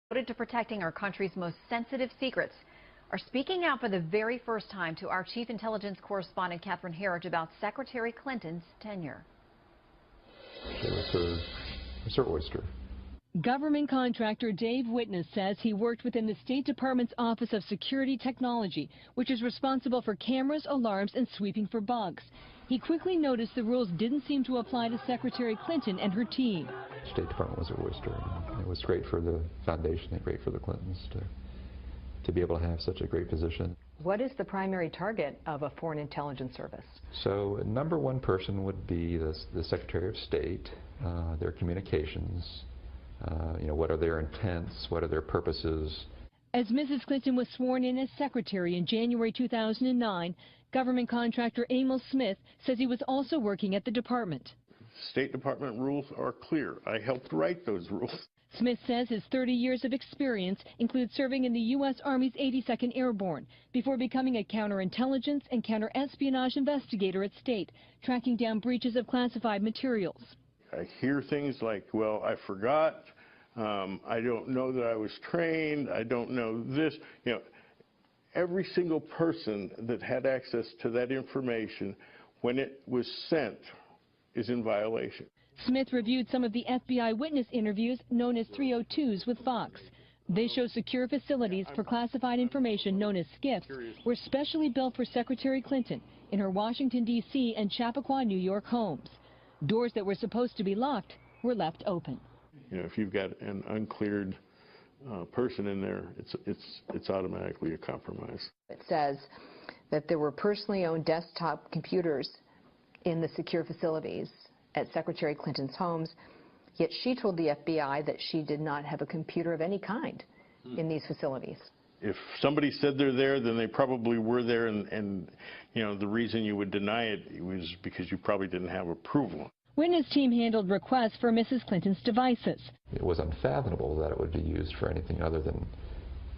Devoted to protecting our country's most sensitive secrets are speaking out for the very first time to our chief intelligence correspondent Catherine Herridge about Secretary Clinton's tenure. It was her oyster. Government contractor Dave Witness says he worked within the State Department's Office of Security Technology, which is responsible for cameras, alarms, and sweeping for bugs. He quickly noticed the rules didn't seem to apply to Secretary Clinton and her team. The State Department was her oyster. It was great for the foundation and great for the Clintons to be able to have such a great position. What is the primary target of a foreign intelligence service? So number one person would be the Secretary of State, their communications, what are their intents, what are their purposes. As Mrs. Clinton was sworn in as secretary in January 2009, government contractor Emil Smith says he was also working at the department. State Department rules are clear. I helped write those rules. Smith says his 30 years of experience includes serving in the U.S. Army's 82nd Airborne before becoming a counterintelligence and counterespionage investigator at State, tracking down breaches of classified materials. I hear things like, well, I forgot, I don't know that I was trained, I don't know this. Every single person that had access to that information when it was sent is in violation. Smith reviewed some of the FBI witness interviews known as 302s with Fox. They show secure facilities for classified information known as SCIFs were specially built for Secretary Clinton in her Washington, D.C. and Chappaqua, New York homes. Doors that were supposed to be locked were left open. If you've got an uncleared person in there, it's automatically a compromise. It says that there were personally owned desktop computers in the secure facilities at Secretary Clinton's homes, yet she told the FBI that she did not have a computer of any kind in these facilities. If somebody said they're there, then they probably were there, and the reason you would deny it was because you probably didn't have approval. Witness team handled requests for Mrs. Clinton's devices. It was unfathomable that it would be used for anything other than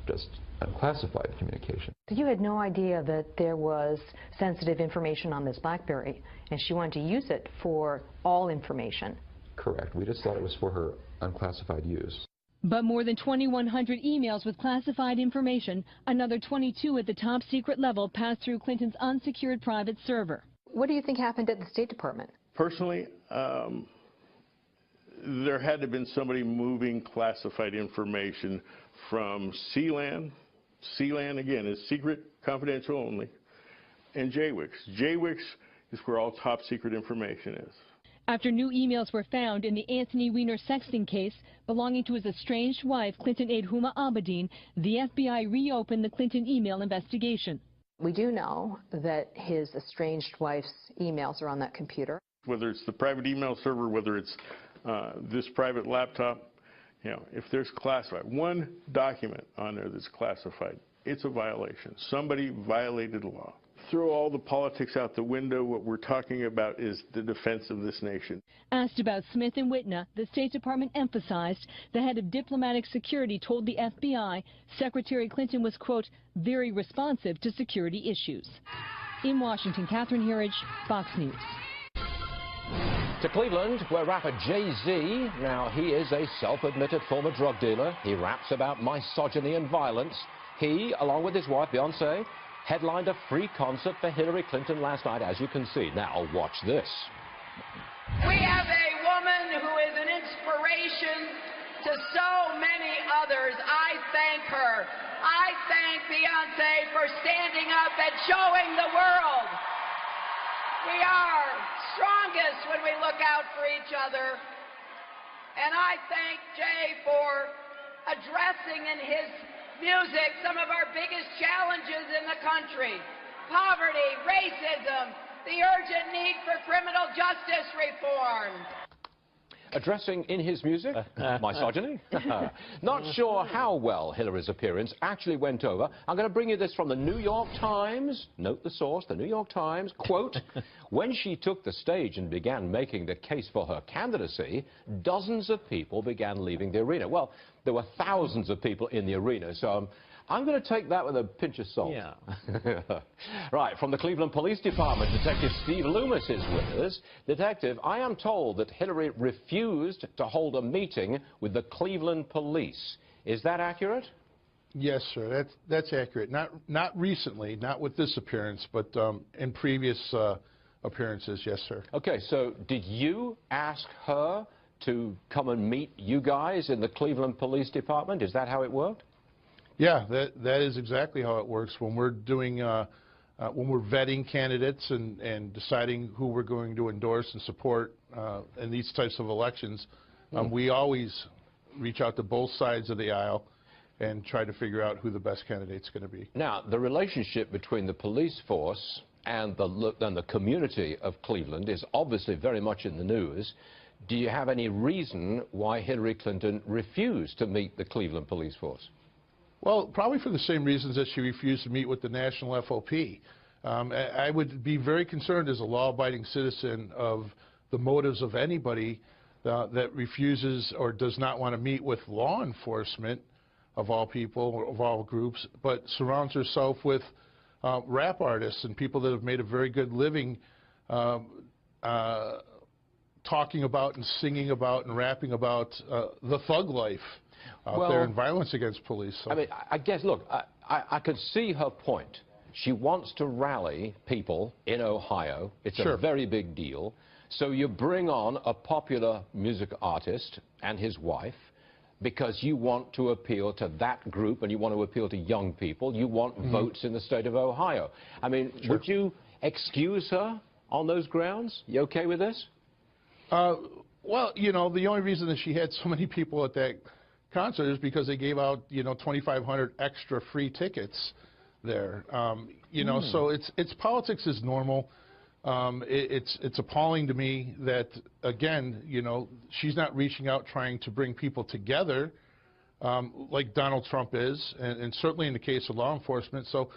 just unclassified communication. You had no idea that there was sensitive information on this BlackBerry, and she wanted to use it for all information. Correct. We just thought it was for her unclassified use. But more than 2,100 emails with classified information, another 22 at the top secret level, passed through Clinton's unsecured private server. What do you think happened at the State Department? Personally, there had to have been somebody moving classified information from CLAN. CLAN, again, is secret, confidential only, and JWICS. JWICS is where all top secret information is. After new emails were found in the Anthony Weiner sexting case belonging to his estranged wife, Clinton aide Huma Abedin, the FBI reopened the Clinton email investigation. We do know that his estranged wife's emails are on that computer. Whether it's the private email server, whether it's this private laptop, if there's classified, one document on there that's classified, it's a violation. Somebody violated law. Throw all the politics out the window. What we're talking about is the defense of this nation. Asked about Smith and Whitna, the State Department emphasized the head of diplomatic security told the FBI Secretary Clinton was, quote, very responsive to security issues. In Washington, Catherine Herridge, Fox News. To Cleveland, where rapper Jay-Z, now he is a self-admitted former drug dealer. He raps about misogyny and violence. He, along with his wife Beyonce, headlined a free concert for Hillary Clinton last night, as you can see. Now, watch this. We have a woman who is an inspiration to so many others. I thank her. I thank Beyonce for standing up and showing the world we are strongest when we look out for each other. And I thank Jay for addressing in his music some of our biggest challenges in the country: poverty, racism, the urgent need for criminal justice reform. Addressing in his music misogyny. Not sure how well Hillary's appearance actually went over. I'm going to bring you this from the New York Times. Note the source, the New York Times. Quote, when she took the stage and began making the case for her candidacy, dozens of people began leaving the arena. Well, there were thousands of people in the arena, so I'm going to take that with a pinch of salt. Yeah. Right, from the Cleveland Police Department, Detective Steve Loomis is with us. Detective, I am told that Hillary refused to hold a meeting with the Cleveland police. Is that accurate? Yes, sir. That's accurate. Not recently, not with this appearance, but in previous appearances, yes, sir. Okay, so did you ask her to come and meet you guys in the Cleveland Police Department? Is that how it worked? Yeah, that is exactly how it works. When we're doing, when we're vetting candidates and deciding who we're going to endorse and support in these types of elections, we always reach out to both sides of the aisle and try to figure out who the best candidate's going to be. Now, the relationship between the police force and the community of Cleveland is obviously very much in the news. Do you have any reason why Hillary Clinton refused to meet the Cleveland police force? Well, probably for the same reasons that she refused to meet with the national FOP. I would be very concerned as a law-abiding citizen of the motives of anybody that refuses or does not want to meet with law enforcement of all people, or of all groups, but surrounds herself with rap artists and people that have made a very good living talking about and singing about and rapping about the thug life out there and violence against police. So. I mean, I guess, look, I could see her point. She wants to rally people in Ohio. It's a very big deal. So you bring on a popular music artist and his wife because you want to appeal to that group and you want to appeal to young people. You want votes in the state of Ohio. I mean, would you excuse her on those grounds? You okay with this? Well, you know, the only reason that she had so many people at that concert is because they gave out, you know, 2,500 extra free tickets there. You know, so it's politics is normal. It's appalling to me that, again, you know, she's not reaching out trying to bring people together like Donald Trump is, and certainly in the case of law enforcement. So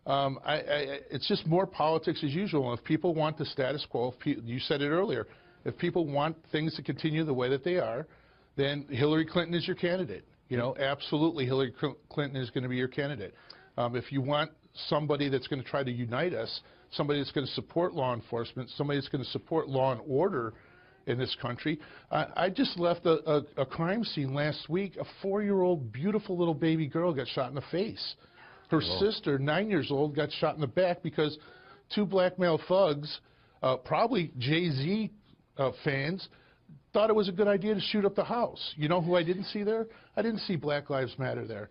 it's just more politics as usual. And if people want the status quo, you said it earlier, if people want things to continue the way that they are, then Hillary Clinton is your candidate. You know, absolutely Hillary Clinton is going to be your candidate. If you want somebody that's going to try to unite us, somebody that's going to support law enforcement, somebody that's going to support law and order in this country. I just left a crime scene last week. A 4-year-old beautiful little baby girl got shot in the face. Her sister, 9 years old, got shot in the back because two black male thugs, probably Jay-Z fans, thought it was a good idea to shoot up the house. You know who I didn't see there? I didn't see Black Lives Matter there,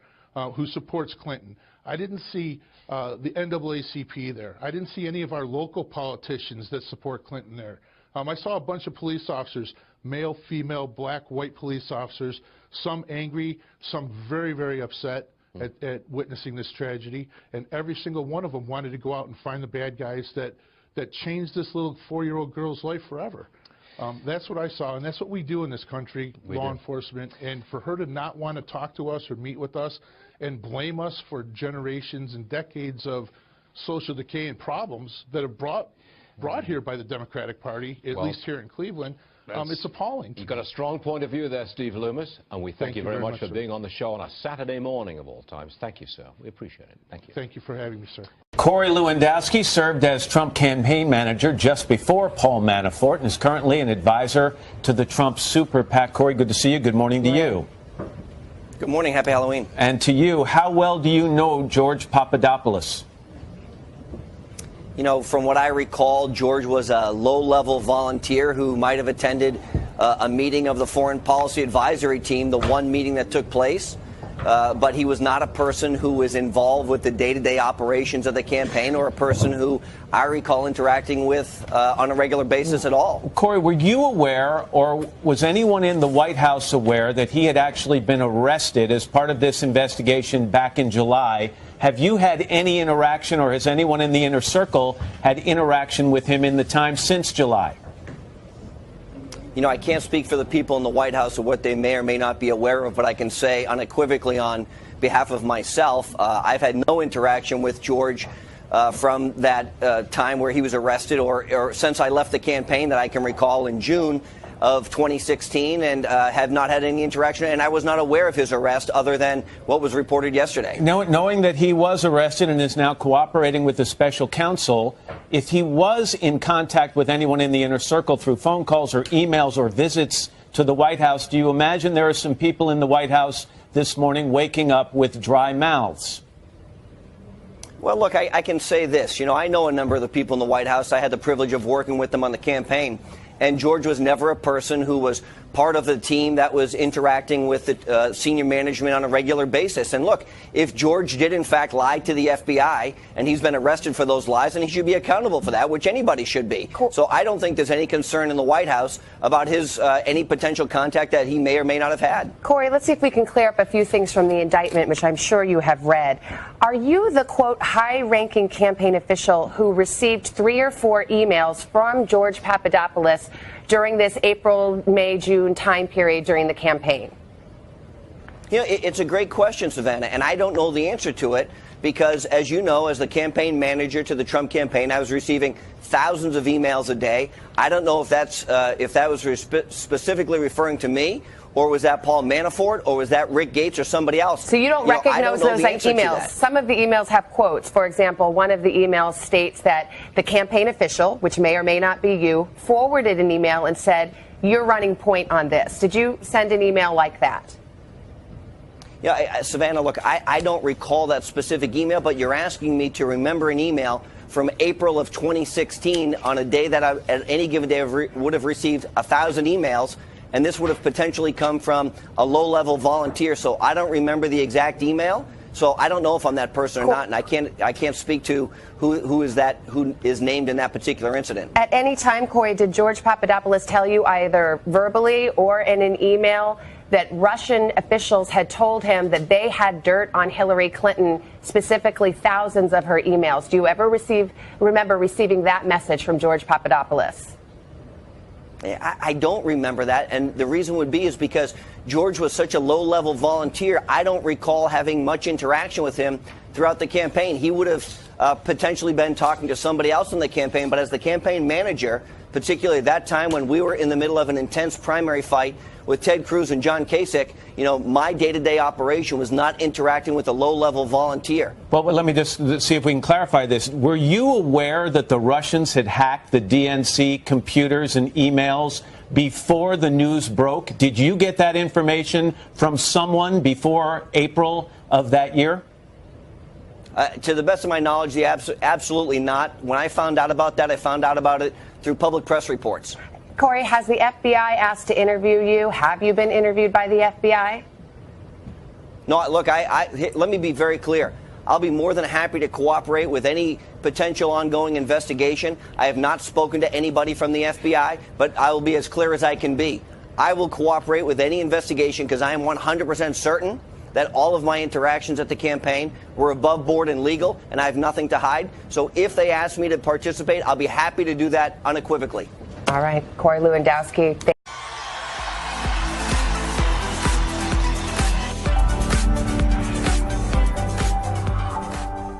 who supports Clinton. I didn't see the NAACP there. I didn't see any of our local politicians that support Clinton there. I saw a bunch of police officers, male, female, black, white police officers, some angry, some very, very upset at witnessing this tragedy, and every single one of them wanted to go out and find the bad guys that changed this little 4-year-old girl's life forever. That's what I saw, and that's what we do in this country, law enforcement. And for her to not want to talk to us or meet with us and blame us for generations and decades of social decay and problems that have brought here by the Democratic Party, at least here in Cleveland, it's appalling. You've got a strong point of view there, Steve Loomis, and we thank you very much for being on the show on a Saturday morning of all times. Thank you, sir. We appreciate it. Thank you. Thank you for having me, sir. Corey Lewandowski served as Trump campaign manager just before Paul Manafort and is currently an advisor to the Trump Super PAC. Corey, good to see you. Good morning to you. Good morning. Happy Halloween. And to you, how well do you know George Papadopoulos? You know, from what I recall, George was a low-level volunteer who might have attended a meeting of the Foreign Policy Advisory Team, the one meeting that took place. But he was not a person who was involved with the day-to-day operations of the campaign or a person who I recall interacting with on a regular basis at all. Corey, were you aware or was anyone in the White House aware that he had actually been arrested as part of this investigation back in July? Have you had any interaction or has anyone in the inner circle had interaction with him in the time since July? You know, I can't speak for the people in the White House or what they may or may not be aware of, but I can say unequivocally on behalf of myself, I've had no interaction with George from that time where he was arrested or since I left the campaign that I can recall in June of 2016 and have not had any interaction. And I was not aware of his arrest other than what was reported yesterday. Knowing that he was arrested and is now cooperating with the special counsel, if he was in contact with anyone in the inner circle through phone calls or emails or visits to the White House, do you imagine there are some people in the White House this morning waking up with dry mouths? Well, look, I can say this. You know, I know a number of the people in the White House. I had the privilege of working with them on the campaign. And George was never a person who was part of the team that was interacting with the senior management on a regular basis. And look, if George did in fact lie to the FBI and he's been arrested for those lies, then he should be accountable for that, which anybody should be. Cool. So I don't think there's any concern in the White House about his any potential contact that he may or may not have had. Corey, let's see if we can clear up a few things from the indictment, which I'm sure you have read. Are you the, quote, high-ranking campaign official who received 3 or 4 emails from George Papadopoulos during this April, May, June time period during the campaign? You know, it's a great question, Savannah, and I don't know the answer to it because, as you know, as the campaign manager to the Trump campaign, I was receiving thousands of emails a day. I don't know if that was specifically referring to me, or was that Paul Manafort, or was that Rick Gates or somebody else? So you don't recognize those emails? Some of the emails have quotes. For example, one of the emails states that the campaign official, which may or may not be you, forwarded an email and said, "You're running point on this." Did you send an email like that? Yeah, Savannah, look, I don't recall that specific email, but you're asking me to remember an email from April of 2016 on a day that I, at any given day, would have received 1,000 emails. And this would have potentially come from a low-level volunteer. So I don't remember the exact email. So I don't know if I'm that person or not, and I can't speak to who is named in that particular incident. At any time, Corey, did George Papadopoulos tell you either verbally or in an email that Russian officials had told him that they had dirt on Hillary Clinton, specifically thousands of her emails? Do you ever remember receiving that message from George Papadopoulos? I don't remember that, and the reason would be is because George was such a low-level volunteer. I don't recall having much interaction with him throughout the campaign. He would have potentially been talking to somebody else in the campaign, but as the campaign manager, particularly at that time when we were in the middle of an intense primary fight with Ted Cruz and John Kasich, you know, my day-to-day operation was not interacting with a low-level volunteer. Well, let me just see if we can clarify this. Were you aware that the Russians had hacked the DNC computers and emails before the news broke? Did you get that information from someone before April of that year? To the best of my knowledge, absolutely not. When I found out about that, I found out about it through public press reports. Corey, has the FBI asked to interview you? Have you been interviewed by the FBI? No, look, let me be very clear. I'll be more than happy to cooperate with any potential ongoing investigation. I have not spoken to anybody from the FBI, but I will be as clear as I can be. I will cooperate with any investigation because I am 100% certain that all of my interactions at the campaign were above board and legal, and I have nothing to hide. So if they ask me to participate, I'll be happy to do that unequivocally. All right, Corey Lewandowski.